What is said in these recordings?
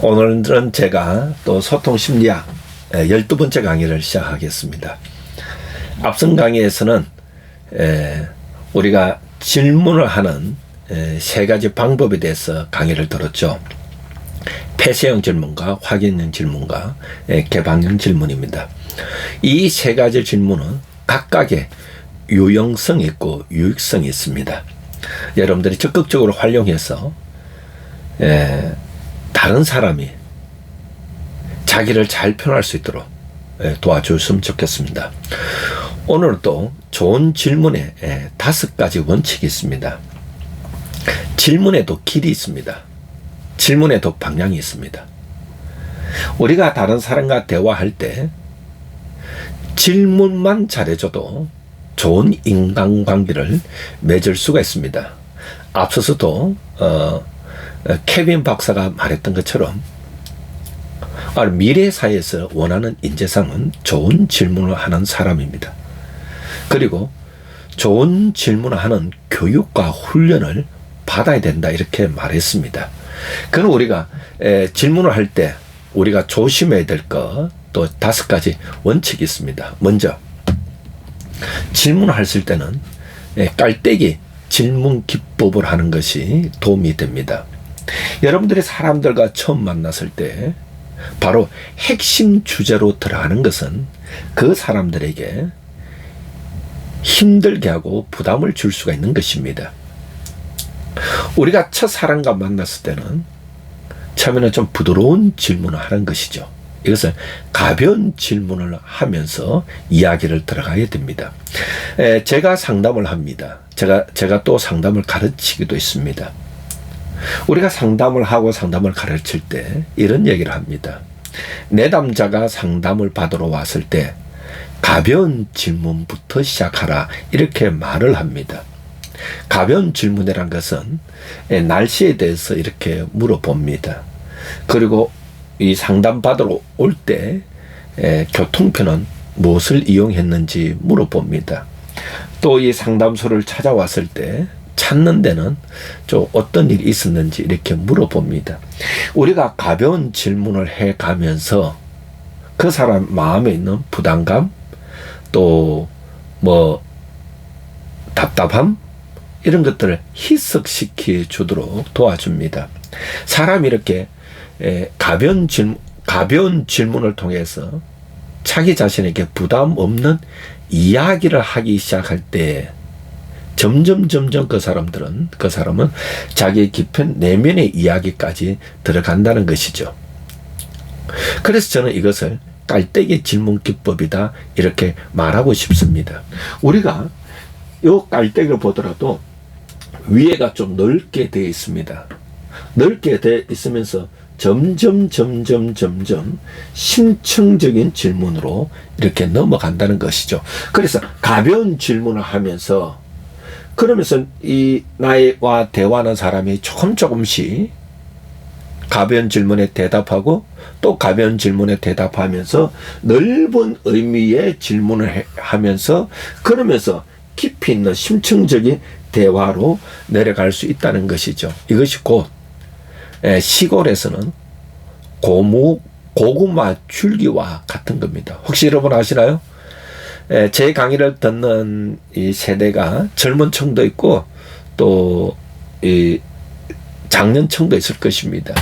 오늘은 제가 또 소통심리학 12번째 강의를 시작하겠습니다. 앞선 강의에서는 우리가 질문을 하는 세 가지 방법에 대해서 강의를 들었죠. 폐쇄형 질문과 확인형 질문과 개방형 질문입니다. 이 세 가지 질문은 각각의 유용성이 있고 유익성이 있습니다. 여러분들이 적극적으로 활용해서 다른 사람이 자기를 잘 표현할 수 있도록 도와줬으면 좋겠습니다. 오늘 또 좋은 질문에 5가지 원칙이 있습니다. 질문에도 길이 있습니다. 질문에도 방향이 있습니다. 우리가 다른 사람과 대화할 때 질문만 잘해줘도 좋은 인간관계를 맺을 수가 있습니다. 앞서서도 케빈 박사가 말했던 것처럼 미래 사회에서 원하는 인재상은 좋은 질문을 하는 사람입니다. 그리고 좋은 질문을 하는 교육과 훈련을 받아야 된다 이렇게 말했습니다. 그럼 우리가 질문을 할 때 우리가 조심해야 될 것 또 5가지 원칙이 있습니다. 먼저 질문을 했을 때는 깔때기 질문 기법을 하는 것이 도움이 됩니다. 여러분들이 사람들과 처음 만났을 때 바로 핵심 주제로 들어가는 것은 그 사람들에게 힘들게 하고 부담을 줄 수가 있는 것입니다. 우리가 첫 사람과 만났을 때는 처음에는 좀 부드러운 질문을 하는 것이죠. 이것은 가벼운 질문을 하면서 이야기를 들어가야 됩니다. 제가 상담을 합니다. 제가 또 상담을 가르치기도 있습니다. 우리가 상담을 하고 상담을 가르칠 때 이런 얘기를 합니다. 내담자가 상담을 받으러 왔을 때 가벼운 질문부터 시작하라 이렇게 말을 합니다. 가벼운 질문이란 것은 날씨에 대해서 이렇게 물어봅니다. 그리고 이 상담 받으러 올 때 교통편은 무엇을 이용했는지 물어봅니다. 또 이 상담소를 찾아왔을 때 찾는 데는 좀 어떤 일이 있었는지 이렇게 물어봅니다. 우리가 가벼운 질문을 해가면서 그 사람 마음에 있는 부담감 또 답답함 이런 것들을 희석시켜 주도록 도와줍니다. 사람이 이렇게 가벼운 질문을 통해서 자기 자신에게 부담 없는 이야기를 하기 시작할 때 점점 그 사람은 자기의 깊은 내면의 이야기까지 들어간다는 것이죠. 그래서 저는 이것을 깔때기 질문 기법이다 이렇게 말하고 싶습니다. 우리가 이 깔때기를 보더라도 위에가 좀 넓게 되어 있습니다. 넓게 되어 있으면서 점점 심층적인 질문으로 이렇게 넘어간다는 것이죠. 그래서 가벼운 질문을 하면서 그러면서 이 나와 대화하는 사람이 조금씩 가벼운 질문에 대답하고 또 가벼운 질문에 대답하면서 넓은 의미의 질문을 하면서 그러면서 깊이 있는 심층적인 대화로 내려갈 수 있다는 것이죠. 이것이 곧 시골에서는 고구마 줄기와 같은 겁니다. 혹시 여러분 아시나요? 제 강의를 듣는 이 세대가 젊은 층도 있고 또 이 장년층도 있을 것입니다.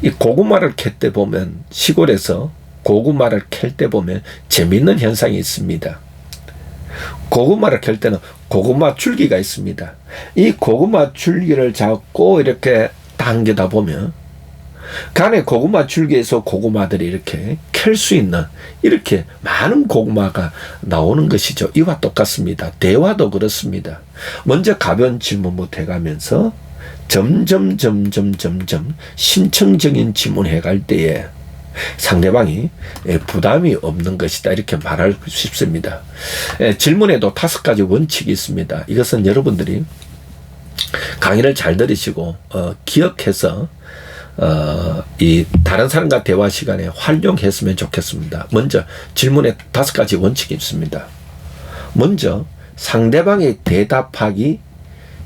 이 고구마를 캘 때 보면 시골에서 고구마를 캘 때 보면 재미있는 현상이 있습니다. 고구마를 캘 때는 고구마 줄기가 있습니다. 이 고구마 줄기를 잡고 이렇게 당기다 보면 그 안에 고구마 줄기에서 고구마들이 이렇게 캘 수 있는 이렇게 많은 고구마가 나오는 것이죠. 이와 똑같습니다. 대화도 그렇습니다. 먼저 가벼운 질문부터 해가면서 점점 심층적인 질문을 해갈 때에 상대방이 부담이 없는 것이다 이렇게 말하고 싶습니다. 질문에도 5가지 원칙이 있습니다. 이것은 여러분들이 강의를 잘 들으시고 기억해서 이 다른 사람과 대화 시간에 활용했으면 좋겠습니다. 먼저 질문에 5가지 원칙이 있습니다. 먼저 상대방이 대답하기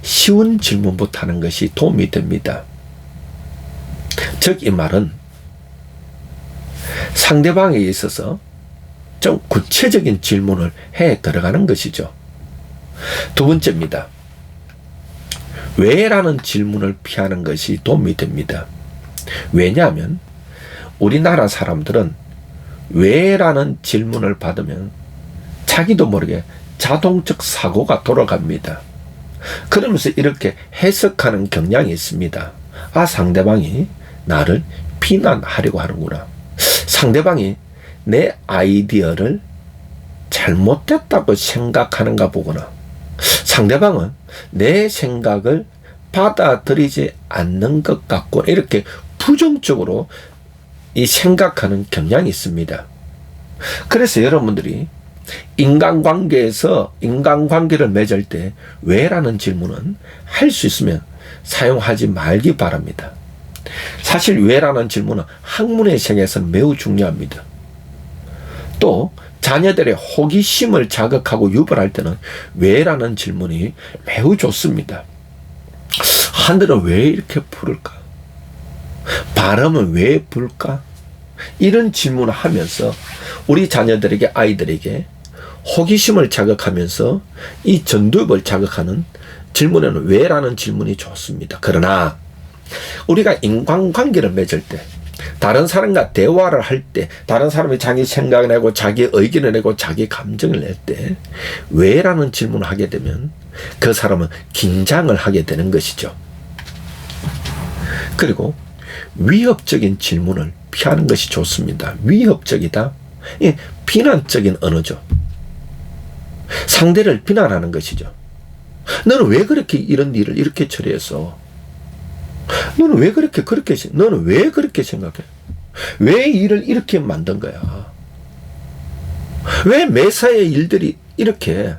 쉬운 질문부터 하는 것이 도움이 됩니다. 즉 이 말은 상대방에 있어서 좀 구체적인 질문을 해 들어가는 것이죠. 두 번째입니다. 왜? 라는 질문을 피하는 것이 도움이 됩니다. 왜냐하면 우리나라 사람들은 왜? 라는 질문을 받으면 자기도 모르게 자동적 사고가 돌아갑니다. 그러면서 이렇게 해석하는 경향이 있습니다. 아, 상대방이 나를 비난하려고 하는구나. 상대방이 내 아이디어를 잘못됐다고 생각하는가 보구나. 상대방은 내 생각을 받아들이지 않는 것 같고, 이렇게 부정적으로 이 생각하는 경향이 있습니다. 그래서 여러분들이 인간관계에서 인간관계를 맺을 때 왜라는 질문은 할 수 있으면 사용하지 말기 바랍니다. 사실 왜라는 질문은 학문의 세계에서는 매우 중요합니다. 또 자녀들의 호기심을 자극하고 유발할 때는 왜라는 질문이 매우 좋습니다. 하늘은 왜 이렇게 푸를까? 바람은 왜 불까? 이런 질문을 하면서 우리 자녀들에게, 아이들에게 호기심을 자극하면서 이 전두엽을 자극하는 질문에는 왜라는 질문이 좋습니다. 그러나 우리가 인간관계를 맺을 때, 다른 사람과 대화를 할 때, 다른 사람이 자기 생각을 내고 자기 의견을 내고 자기 감정을 낼 때 왜라는 질문을 하게 되면 그 사람은 긴장을 하게 되는 것이죠. 그리고 위협적인 질문을 피하는 것이 좋습니다. 위협적이다? 예, 비난적인 언어죠. 상대를 비난하는 것이죠. 너는 왜 그렇게 이런 일을 이렇게 처리했어? 너는 왜 너는 왜 그렇게 생각해? 왜 일을 이렇게 만든 거야? 왜 매사의 일들이 이렇게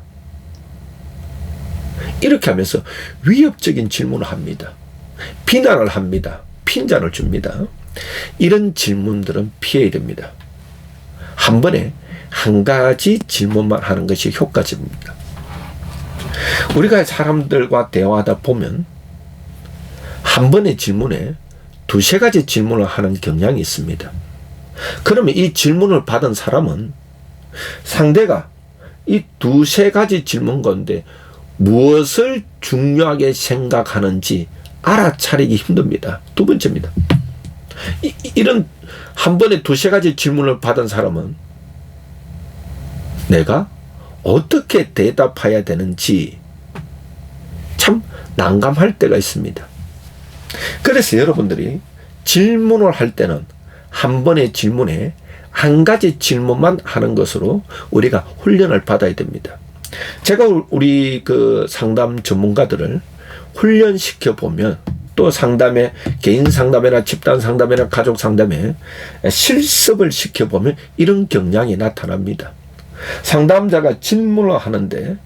하면서 위협적인 질문을 합니다. 비난을 합니다. 핀잔을 줍니다. 이런 질문들은 피해야 됩니다. 한 번에 한 가지 질문만 하는 것이 효과적입니다. 우리가 사람들과 대화하다 보면 한 번의 질문에 두세 가지 질문을 하는 경향이 있습니다. 그러면 이 질문을 받은 사람은 상대가 이 두세 가지 질문 건데 무엇을 중요하게 생각하는지 알아차리기 힘듭니다. 두 번째입니다. 이런 한 번에 두세 가지 질문을 받은 사람은 내가 어떻게 대답해야 되는지 참 난감할 때가 있습니다. 그래서 여러분들이 질문을 할 때는 한 번의 질문에 한 가지 질문만 하는 것으로 우리가 훈련을 받아야 됩니다. 제가 우리 그 상담 전문가들을 훈련시켜 보면, 또 상담에, 개인 상담이나 집단 상담이나 가족 상담에 실습을 시켜 보면 이런 경향이 나타납니다. 상담자가 질문을 하는데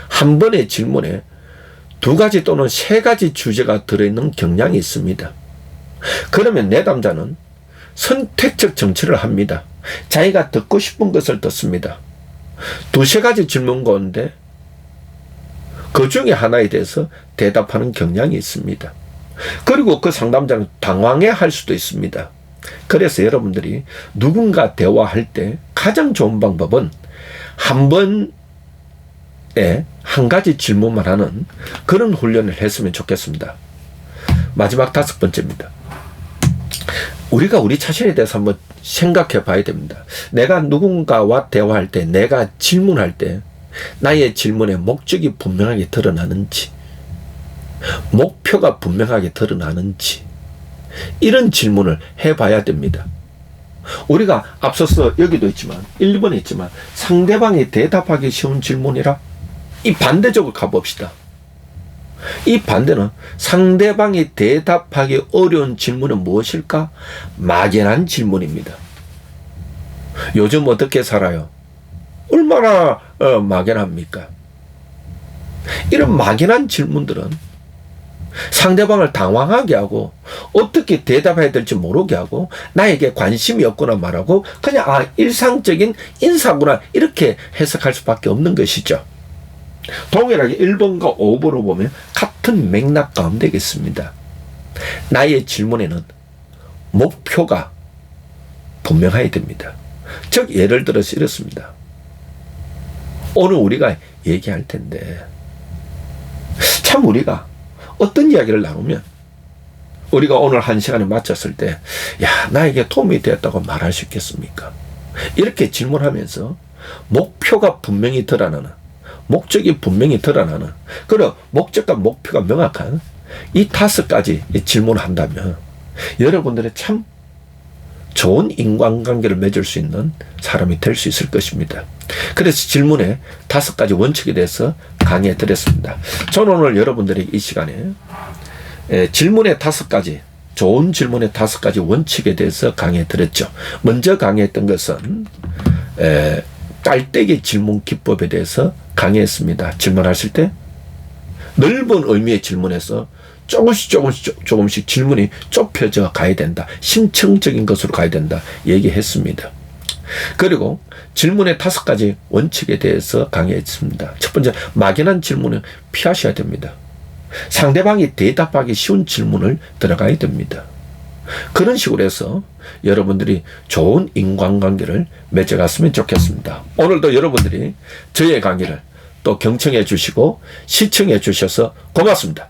한 번의 질문에 두 가지 또는 세 가지 주제가 들어있는 경향이 있습니다. 그러면 내담자는 선택적 정치를 합니다. 자기가 듣고 싶은 것을 듣습니다. 두세 가지 질문 가운데 그 중에 하나에 대해서 대답하는 경향이 있습니다. 그리고 그 상담자는 당황해 할 수도 있습니다. 그래서 여러분들이 누군가 대화할 때 가장 좋은 방법은 한 번에 한 가지 질문만 하는 그런 훈련을 했으면 좋겠습니다. 마지막 다섯 번째입니다. 우리가 우리 자신에 대해서 한번 생각해 봐야 됩니다. 내가 누군가와 대화할 때, 내가 질문할 때 나의 질문의 목적이 분명하게 드러나는지, 목표가 분명하게 드러나는지, 이런 질문을 해봐야 됩니다. 우리가 앞서서 여기도 있지만 1, 2번에 있지만 상대방이 대답하기 쉬운 질문이라, 이 반대쪽으로 가봅시다. 이 반대는 상대방이 대답하기 어려운 질문은 무엇일까? 막연한 질문입니다. 요즘 어떻게 살아요? 얼마나 막연합니까? 이런 막연한 질문들은 상대방을 당황하게 하고 어떻게 대답해야 될지 모르게 하고 나에게 관심이 없구나 말하고 그냥 일상적인 인사구나 이렇게 해석할 수밖에 없는 것이죠. 동일하게 1번과 5번으로 보면 같은 맥락 가운데 있습니다. 나의 질문에는 목표가 분명해야 됩니다. 즉 예를 들어서 이렇습니다. 오늘 우리가 얘기할 텐데 참 우리가 어떤 이야기를 나누면 우리가 오늘 한 시간에 마쳤을 때 야, 나에게 도움이 되었다고 말할 수 있겠습니까? 이렇게 질문하면서 목표가 분명히 드러나는, 목적이 분명히 드러나는, 그리고 목적과 목표가 명확한 이 5가지 질문을 한다면 여러분들의 참 좋은 인간관계를 맺을 수 있는 사람이 될 수 있을 것입니다. 그래서 질문의 5가지 원칙에 대해서 강의해 드렸습니다. 저는 오늘 여러분들이 이 시간에 질문의 5가지, 좋은 질문의 5가지 원칙에 대해서 강의해 드렸죠. 먼저 강의했던 것은 깔때기 질문 기법에 대해서 강의했습니다. 질문하실 때 넓은 의미의 질문에서 조금씩 질문이 좁혀져 가야 된다. 심층적인 것으로 가야 된다. 얘기했습니다. 그리고 질문의 5가지 원칙에 대해서 강의했습니다. 첫 번째, 막연한 질문은 피하셔야 됩니다. 상대방이 대답하기 쉬운 질문을 들어가야 됩니다. 그런 식으로 해서 여러분들이 좋은 인간관계를 맺어갔으면 좋겠습니다. 오늘도 여러분들이 저의 강의를 또 경청해 주시고 시청해 주셔서 고맙습니다.